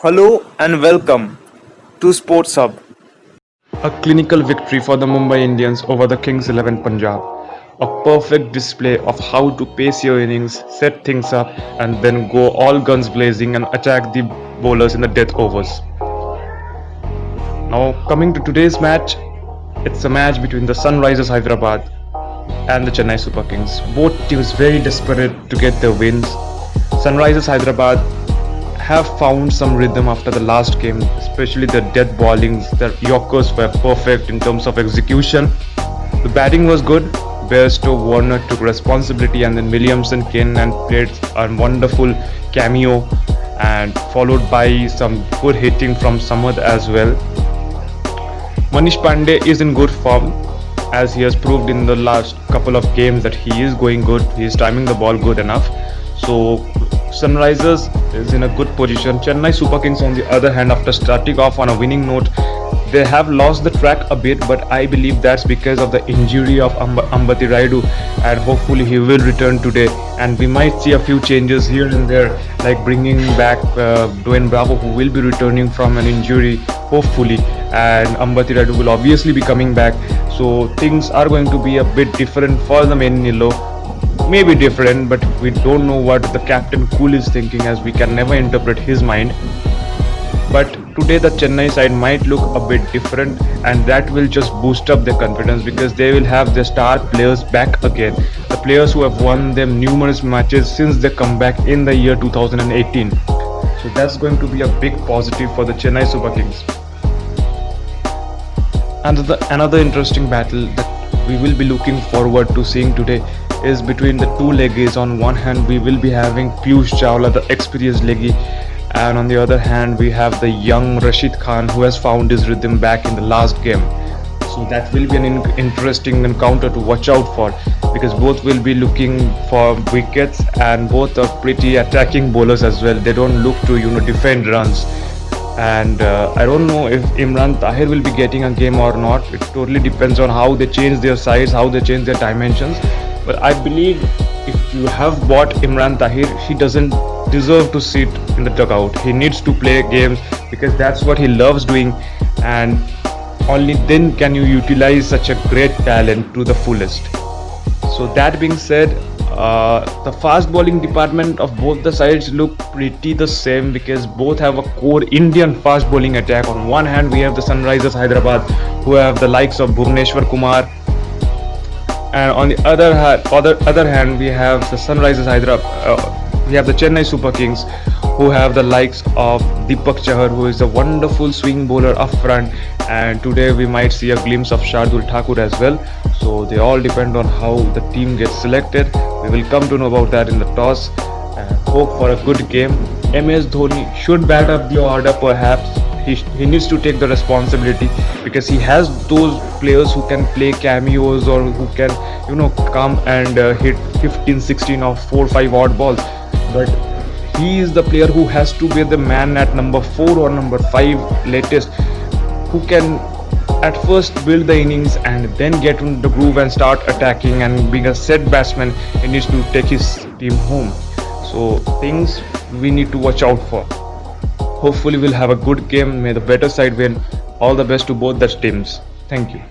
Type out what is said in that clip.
Hello and welcome to Sports Hub. A clinical victory for the Mumbai Indians over the Kings 11 Punjab. A perfect display of how to pace your innings, set things up, and then go all guns blazing and attack the bowlers in the death overs. Now, coming to today's match, it's a match between the Sunrisers Hyderabad and the Chennai Super Kings. Both teams very desperate to get their wins. Sunrisers Hyderabad have found some rhythm after the last game, especially the death bowlings. Their Yorkers were perfect in terms of execution. The batting was good. Bairstow, Warner took responsibility, and then Williamson came and played a wonderful cameo, and followed by some good hitting from Samad as well. Manish Pandey is in good form, as he has proved in the last couple of games that he is going good. He is timing the ball good enough. So Sunrisers is in a good position. Chennai Super Kings, on the other hand, after starting off on a winning note, they have lost the track a bit, but I believe that's because of the injury of Ambati Rayudu, and hopefully he will return today, and we might see a few changes here and there, like bringing back Dwayne Bravo, who will be returning from an injury, hopefully, and Ambati Rayudu will obviously be coming back. So things are going to be a bit different for the main Nilo. Maybe different, but we don't know what the captain Cool is thinking, as we can never interpret his mind. But today the Chennai side might look a bit different, and that will just boost up their confidence, because they will have their star players back again, the players who have won them numerous matches since their comeback in the year 2018. So that's going to be a big positive for the Chennai Super Kings. Another interesting battle that we will be looking forward to seeing today is between the two leggies. On one hand, we will be having Piyush Chawla, the experienced leggy, and on the other hand, we have the young Rashid Khan, who has found his rhythm back in the last game. So that will be an interesting encounter to watch out for, because both will be looking for wickets, and both are pretty attacking bowlers as well. They don't look to defend runs. And I don't know if Imran Tahir will be getting a game or not. It totally depends on how they change their size, how they change their dimensions. But I believe if you have bought Imran Tahir, he doesn't deserve to sit in the dugout. He needs to play games, because that's what he loves doing, and only then can you utilize such a great talent to the fullest. So that being said, the fast bowling department of both the sides look pretty the same, because both have a core Indian fast bowling attack. On one hand, we have the Sunrisers Hyderabad, who have the likes of Bhuvneshwar Kumar, and on the other hand, we have the Sunrisers Hyderabad. We have the Chennai Super Kings, who have the likes of Deepak Chahar, who is a wonderful swing bowler up front, and today we might see a glimpse of Shardul Thakur as well. So they all depend on how the team gets selected. We will come to know about that in the toss, and hope for a good game. MS Dhoni should bat up the order perhaps. He needs to take the responsibility, because he has those players who can play cameos, or who can come and hit 15, 16 or 4, 5 odd balls. But he is the player who has to be the man at number 4 or number 5 latest, who can at first build the innings and then get into the groove and start attacking, and being a set batsman, he needs to take his team home. So things we need to watch out for. Hopefully we'll have a good game. May the better side win. All the best to both the teams. Thank you.